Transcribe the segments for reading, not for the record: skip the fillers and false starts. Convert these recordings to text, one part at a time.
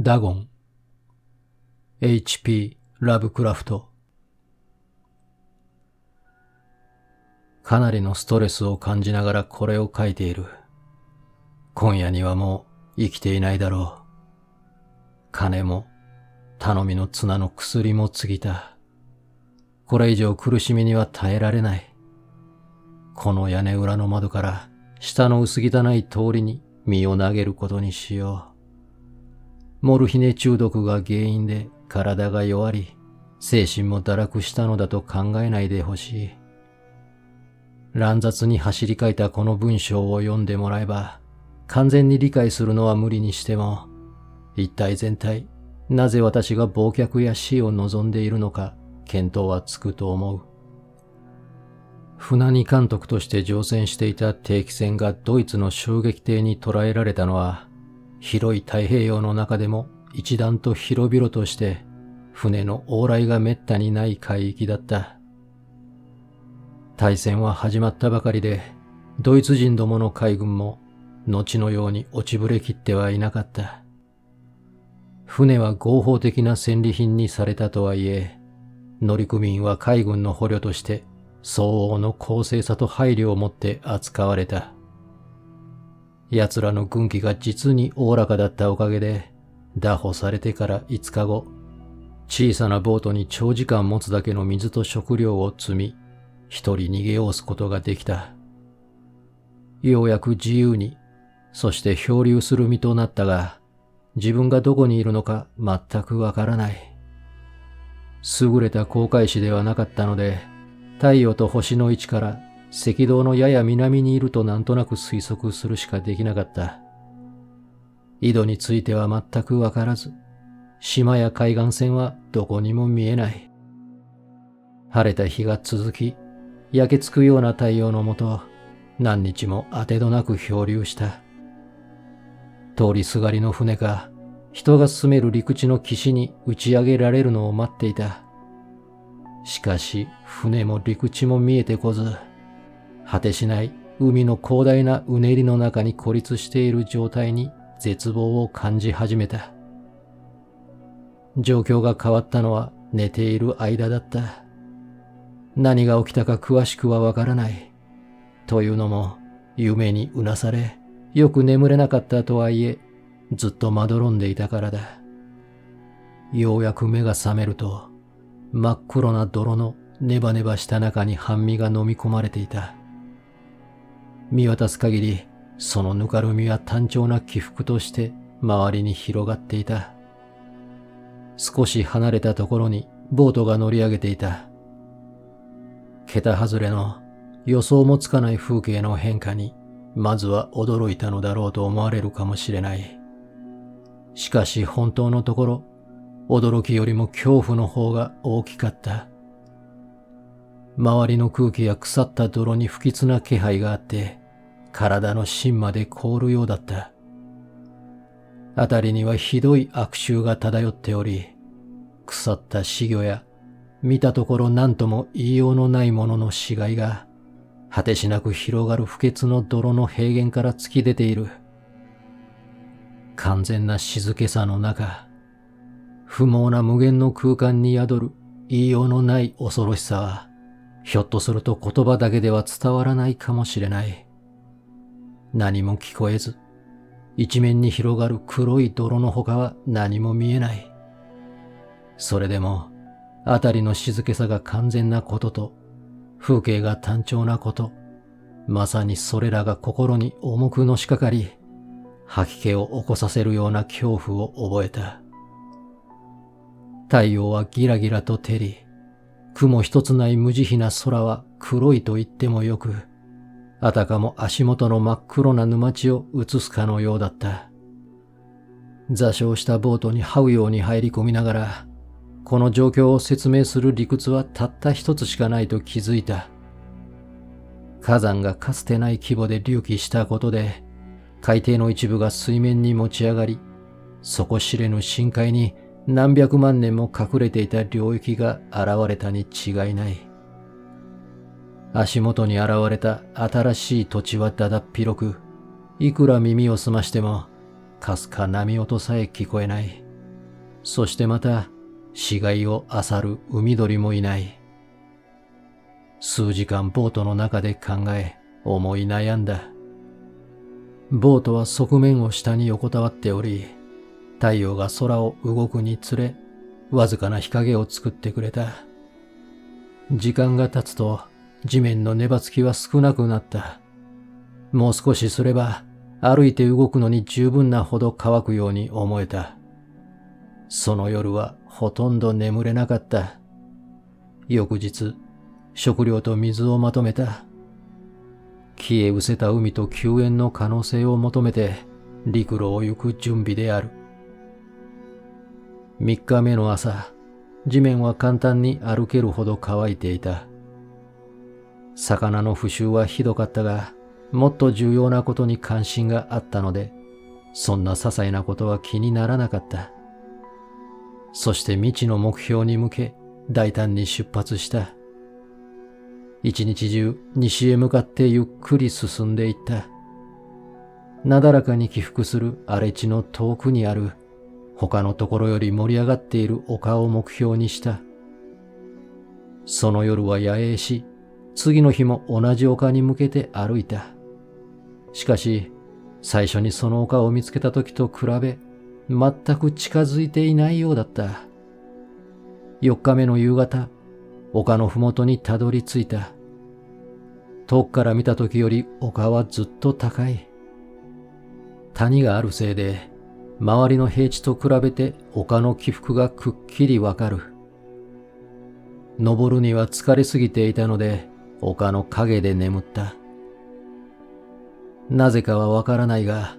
ダゴン H.P. ラブクラフト。かなりのストレスを感じながらこれを書いている。今夜にはもう生きていないだろう。金も頼みの綱の薬も尽きた。これ以上苦しみには耐えられない。この屋根裏の窓から下の薄汚い通りに身を投げることにしよう。モルヒネ中毒が原因で体が弱り、精神も堕落したのだと考えないでほしい。乱雑に走り書いたこの文章を読んでもらえば、完全に理解するのは無理にしても、一体全体、なぜ私が忘却や死を望んでいるのか、見当はつくと思う。船荷監督として乗船していた定期船がドイツの襲撃艇に捕らえられたのは、広い太平洋の中でも一段と広々として、船の往来がめったにない海域だった。大戦は始まったばかりで、ドイツ人どもの海軍も、後のように落ちぶれきってはいなかった。船は合法的な戦利品にされたとはいえ、乗組員は海軍の捕虜として相応の公正さと配慮をもって扱われた。奴らの軍紀が実におおらかだったおかげで、拿捕されてから5日後、小さなボートに長時間持つだけの水と食料を積み、一人逃げおすことができた。ようやく自由に、そして漂流する身となったが、自分がどこにいるのか全くわからない。優れた航海士ではなかったので、太陽と星の位置から赤道のやや南にいるとなんとなく推測するしかできなかった。緯度については全くわからず、島や海岸線はどこにも見えない。晴れた日が続き、焼けつくような太陽のもと、何日も当てどなく漂流した。通りすがりの船か、人が住める陸地の岸に打ち上げられるのを待っていた。しかし、船も陸地も見えてこず、果てしない海の広大なうねりの中に孤立している状態に絶望を感じ始めた。状況が変わったのは寝ている間だった。何が起きたか詳しくはわからない。というのも、夢にうなされ、よく眠れなかったとはいえ、ずっとまどろんでいたからだ。ようやく目が覚めると、真っ黒な泥のネバネバした中に半身が飲み込まれていた。見渡す限り、そのぬかるみは単調な起伏として周りに広がっていた。少し離れたところにボートが乗り上げていた。桁外れの予想もつかない風景の変化に、まずは驚いたのだろうと思われるかもしれない。しかし本当のところ、驚きよりも恐怖の方が大きかった。周りの空気や腐った泥に不吉な気配があって、体の芯まで凍るようだった。あたりにはひどい悪臭が漂っており、腐った死魚や、見たところ何とも言いようのないものの死骸が、果てしなく広がる不潔の泥の平原から突き出ている。完全な静けさの中、不毛な無限の空間に宿る言いようのない恐ろしさは、ひょっとすると言葉だけでは伝わらないかもしれない。何も聞こえず、一面に広がる黒い泥の他は何も見えない。それでも、あたりの静けさが完全なことと、風景が単調なこと、まさにそれらが心に重くのしかかり、吐き気を起こさせるような恐怖を覚えた。太陽はギラギラと照り、雲一つない無慈悲な空は黒いと言ってもよく、あたかも足元の真っ黒な沼地を映すかのようだった。座礁したボートに這うように入り込みながら、この状況を説明する理屈はたった一つしかないと気づいた。火山がかつてない規模で隆起したことで、海底の一部が水面に持ち上がり、底知れぬ深海に何百万年も隠れていた領域が現れたに違いない。足元に現れた新しい土地はだだっ広く、いくら耳を澄ましても、かすか波音さえ聞こえない。そしてまた死骸を漁る海鳥もいない。数時間ボートの中で考え、思い悩んだ。ボートは側面を下に横たわっており、太陽が空を動くにつれ、わずかな日陰を作ってくれた。時間が経つと地面の粘つきは少なくなった。もう少しすれば歩いて動くのに十分なほど乾くように思えた。その夜はほとんど眠れなかった。翌日、食料と水をまとめた。消え失せた海と救援の可能性を求めて陸路を行く準備である。3日目の朝、地面は簡単に歩けるほど乾いていた。魚の腐臭はひどかったが、もっと重要なことに関心があったので、そんな些細なことは気にならなかった。そして未知の目標に向け、大胆に出発した。一日中西へ向かってゆっくり進んでいった。なだらかに起伏する荒れ地の遠くにある、他のところより盛り上がっている丘を目標にした。その夜は野営し、次の日も同じ丘に向けて歩いた。しかし、最初にその丘を見つけた時と比べ、全く近づいていないようだった。4日目の夕方、丘のふもとにたどり着いた。遠くから見た時より丘はずっと高い。谷があるせいで、周りの平地と比べて丘の起伏がくっきりわかる。登るには疲れすぎていたので、丘の陰で眠った。なぜかはわからないが、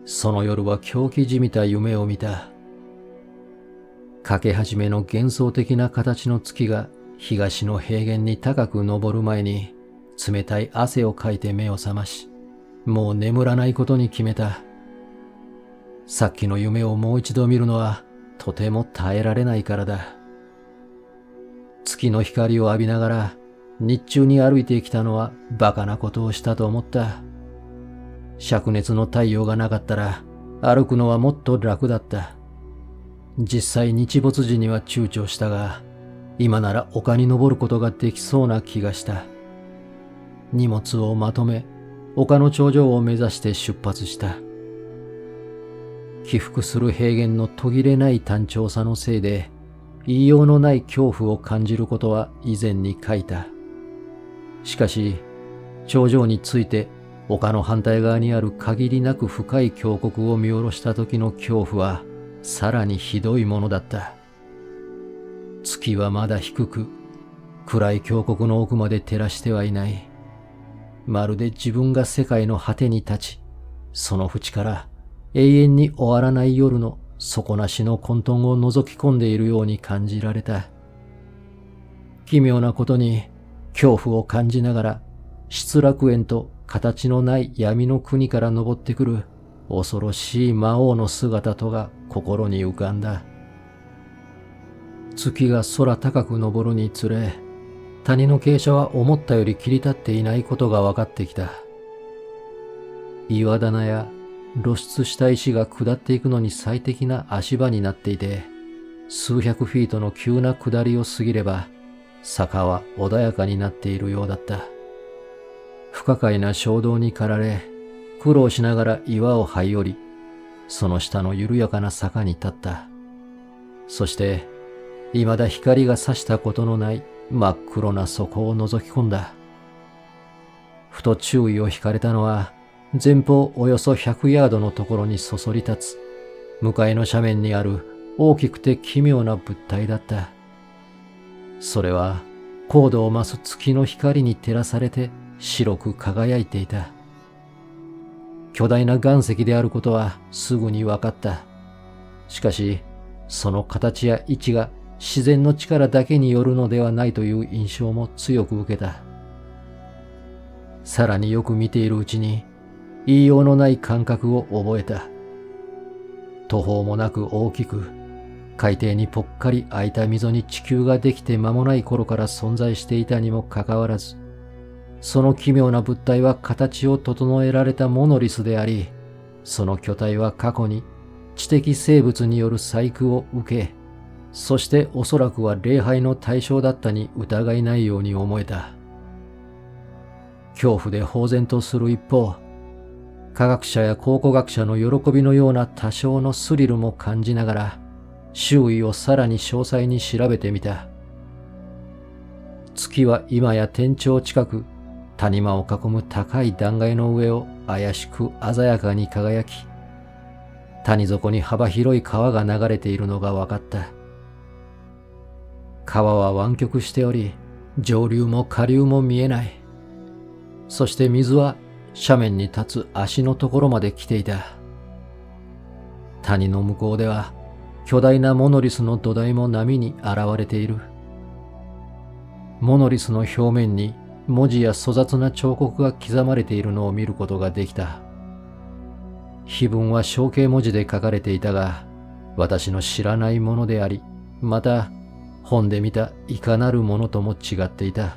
その夜は狂気じみた夢を見た。かけ始めの幻想的な形の月が東の平原に高く昇る前に、冷たい汗をかいて目を覚まし、もう眠らないことに決めた。さっきの夢をもう一度見るのはとても耐えられないからだ。月の光を浴びながら日中に歩いてきたのはバカなことをしたと思った。灼熱の太陽がなかったら歩くのはもっと楽だった。実際日没時には躊躇したが、今なら丘に登ることができそうな気がした。荷物をまとめ、丘の頂上を目指して出発した。起伏する平原の途切れない単調さのせいで、言いようのない恐怖を感じることは以前に書いた。しかし、頂上について丘の反対側にある限りなく深い峡谷を見下ろした時の恐怖はさらにひどいものだった。月はまだ低く、暗い峡谷の奥まで照らしてはいない。まるで自分が世界の果てに立ち、その淵から永遠に終わらない夜の底なしの混沌を覗き込んでいるように感じられた。奇妙なことに恐怖を感じながら失楽園と形のない闇の国から昇ってくる恐ろしい魔王の姿とが心に浮かんだ。月が空高く昇るにつれ、谷の傾斜は思ったより切り立っていないことが分かってきた。岩棚や露出した石が下っていくのに最適な足場になっていて、数百フィートの急な下りを過ぎれば、坂は穏やかになっているようだった。不可解な衝動に駆られ、苦労しながら岩を這い降り、その下の緩やかな坂に立った。そして、未だ光が差したことのない真っ黒な底を覗き込んだ。ふと注意を惹かれたのは、前方およそ100ヤードのところにそそり立つ、向かいの斜面にある大きくて奇妙な物体だった。それは高度を増す月の光に照らされて白く輝いていた。巨大な岩石であることはすぐに分かった。しかし、その形や位置が自然の力だけによるのではないという印象も強く受けた。さらによく見ているうちに、言いようのない感覚を覚えた。途方もなく大きく、海底にぽっかり空いた溝に地球ができて間もない頃から存在していたにもかかわらず、その奇妙な物体は形を整えられたモノリスであり、その巨体は過去に知的生物による細工を受け、そしておそらくは礼拝の対象だったに疑いないように思えた。恐怖で呆然とする一方、科学者や考古学者の喜びのような多少のスリルも感じながら、周囲をさらに詳細に調べてみた。月は今や天頂近く、谷間を囲む高い断崖の上を怪しく鮮やかに輝き、谷底に幅広い川が流れているのが分かった。川は湾曲しており、上流も下流も見えない。そして水は斜面に立つ足のところまで来ていた。谷の向こうでは巨大なモノリスの土台も波に現れている。モノリスの表面に文字や粗雑な彫刻が刻まれているのを見ることができた。碑文は象形文字で書かれていたが、私の知らないものであり、また本で見たいかなるものとも違っていた。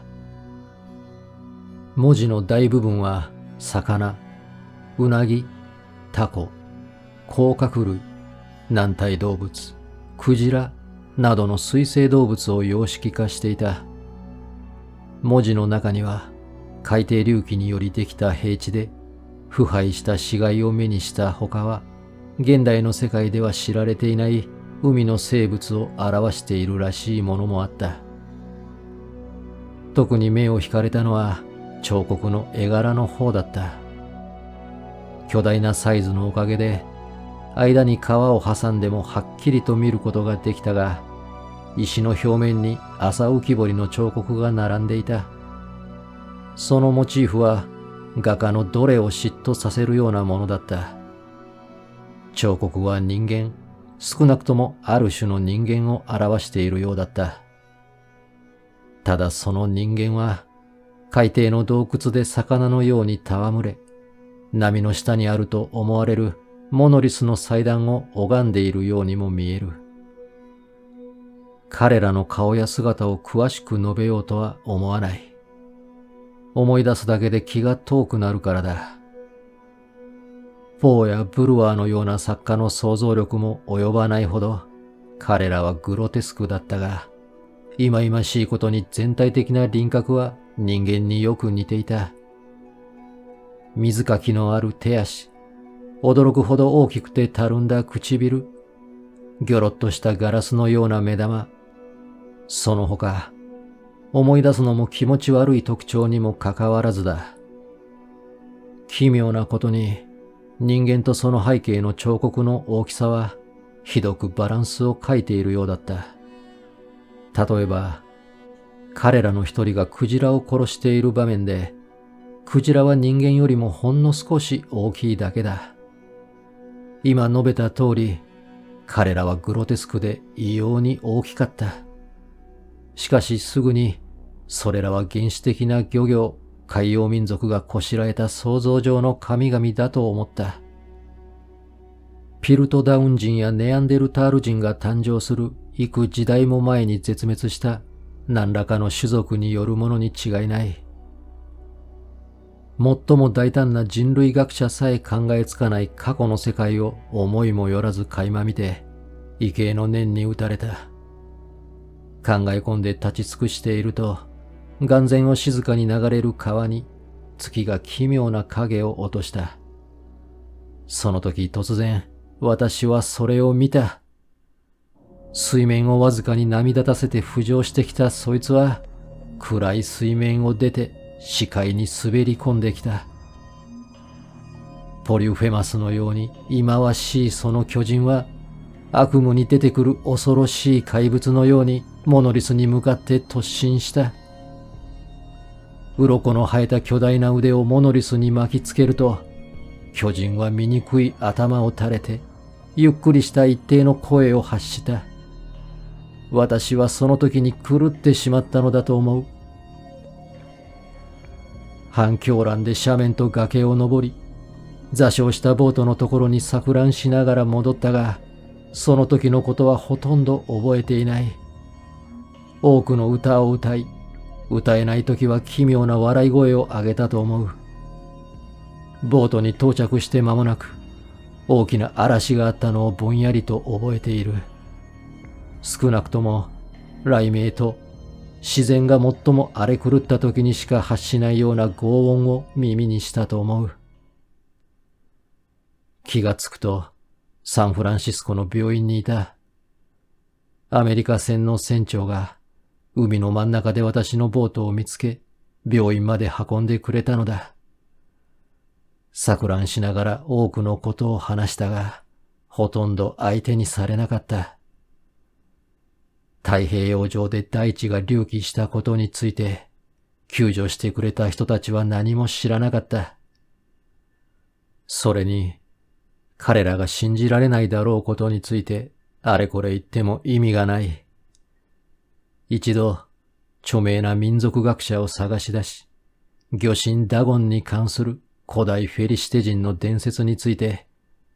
文字の大部分は魚、うなぎ、タコ、甲殻類、軟体動物、クジラなどの水生動物を様式化していた。文字の中には海底隆起によりできた平地で腐敗した死骸を目にした他は、現代の世界では知られていない海の生物を表しているらしいものもあった。特に目を惹かれたのは彫刻の絵柄の方だった。巨大なサイズのおかげで間に川を挟んでもはっきりと見ることができたが、石の表面に朝浮き彫りの彫刻が並んでいた。そのモチーフは画家のどれを嫉妬させるようなものだった。彫刻は人間、少なくともある種の人間を表しているようだった。ただその人間は海底の洞窟で魚のように戯れ、波の下にあると思われるモノリスの祭壇を拝んでいるようにも見える。彼らの顔や姿を詳しく述べようとは思わない。思い出すだけで気が遠くなるからだ。ポーやブルワーのような作家の想像力も及ばないほど、彼らはグロテスクだったが、忌々しいことに全体的な輪郭は人間によく似ていた。水かきのある手足、驚くほど大きくてたるんだ唇、ギョロッとしたガラスのような目玉、その他、思い出すのも気持ち悪い特徴にもかかわらずだ。奇妙なことに、人間とその背景の彫刻の大きさは、ひどくバランスを欠いているようだった。例えば、彼らの一人がクジラを殺している場面で、クジラは人間よりもほんの少し大きいだけだ。今述べた通り、彼らはグロテスクで異様に大きかった。しかしすぐに、それらは原始的な漁業、海洋民族がこしらえた想像上の神々だと思った。ピルトダウン人やネアンデルタール人が誕生する幾時代も前に絶滅した何らかの種族によるものに違いない。最も大胆な人類学者さえ考えつかない過去の世界を思いもよらず垣間見て、畏敬の念に打たれた。考え込んで立ち尽くしていると、眼前を静かに流れる川に月が奇妙な影を落とした。その時突然、私はそれを見た。水面をわずかに波立たせて浮上してきたそいつは、暗い水面を出て視界に滑り込んできた。ポリュフェマスのように忌まわしいその巨人は、悪夢に出てくる恐ろしい怪物のようにモノリスに向かって突進した。鱗の生えた巨大な腕をモノリスに巻きつけると、巨人は醜い頭を垂れて、ゆっくりした一定の声を発した。私はその時に狂ってしまったのだと思う。半狂乱で斜面と崖を登り、座礁したボートのところに錯乱しながら戻ったが、その時のことはほとんど覚えていない。多くの歌を歌い、歌えない時は奇妙な笑い声を上げたと思う。ボートに到着して間もなく、大きな嵐があったのをぼんやりと覚えている。少なくとも雷鳴と自然が最も荒れ狂った時にしか発しないような轟音を耳にしたと思う。気がつくとサンフランシスコの病院にいた。アメリカ船の船長が海の真ん中で私のボートを見つけ、病院まで運んでくれたのだ。錯乱しながら多くのことを話したが、ほとんど相手にされなかった。太平洋上で大地が隆起したことについて、救助してくれた人たちは何も知らなかった。それに、彼らが信じられないだろうことについて、あれこれ言っても意味がない。一度、著名な民族学者を探し出し、魚神ダゴンに関する古代フェリシテ人の伝説について、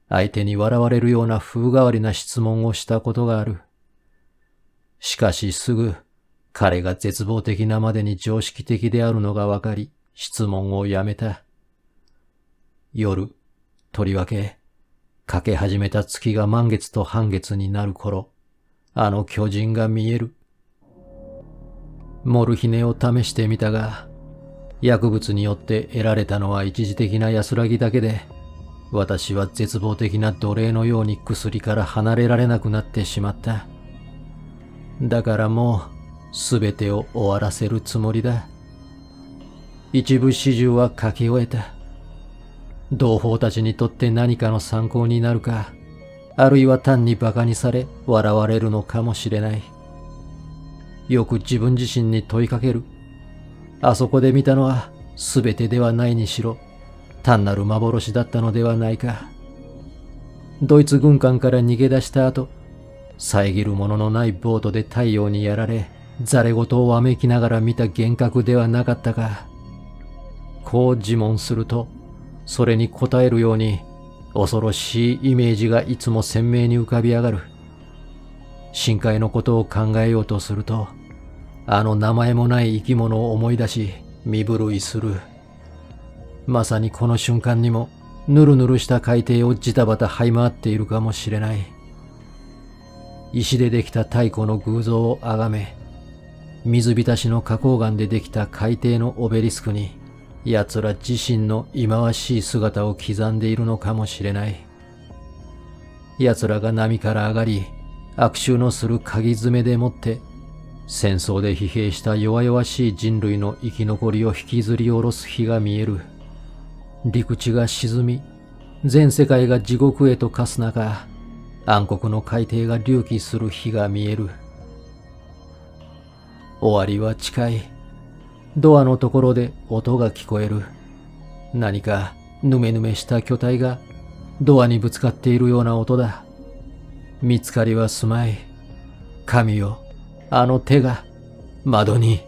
相手に笑われるような風変わりな質問をしたことがある。しかしすぐ、彼が絶望的なまでに常識的であるのがわかり、質問をやめた。夜、とりわけ、かけ始めた月が満月と半月になる頃、あの巨人が見える。モルヒネを試してみたが、薬物によって得られたのは一時的な安らぎだけで、私は絶望的な奴隷のように薬から離れられなくなってしまった。だからもう、すべてを終わらせるつもりだ。一部始終は書き終えた。同胞たちにとって何かの参考になるか、あるいは単に馬鹿にされ笑われるのかもしれない。よく自分自身に問いかける。あそこで見たのは全てではないにしろ、単なる幻だったのではないか。ドイツ軍艦から逃げ出した後、遮るもののないボートで太陽にやられ、ざれ言をわめきながら見た幻覚ではなかったか。こう自問すると、それに答えるように、恐ろしいイメージがいつも鮮明に浮かび上がる。深海のことを考えようとすると、あの名前もない生き物を思い出し、身震いする。まさにこの瞬間にも、ぬるぬるした海底をジタバタ這い回っているかもしれない。石でできた太古の偶像をあがめ、水浸しの花崗岩でできた海底のオベリスクに、奴ら自身の忌まわしい姿を刻んでいるのかもしれない。奴らが波から上がり、悪臭のする鍵爪でもって、戦争で疲弊した弱々しい人類の生き残りを引きずり下ろす日が見える。陸地が沈み、全世界が地獄へと化す中、暗黒の海底が隆起する日が見える。終わりは近い。ドアのところで音が聞こえる。何かぬめぬめした巨体がドアにぶつかっているような音だ。見つかりはすまい。神よ、あの手が窓に。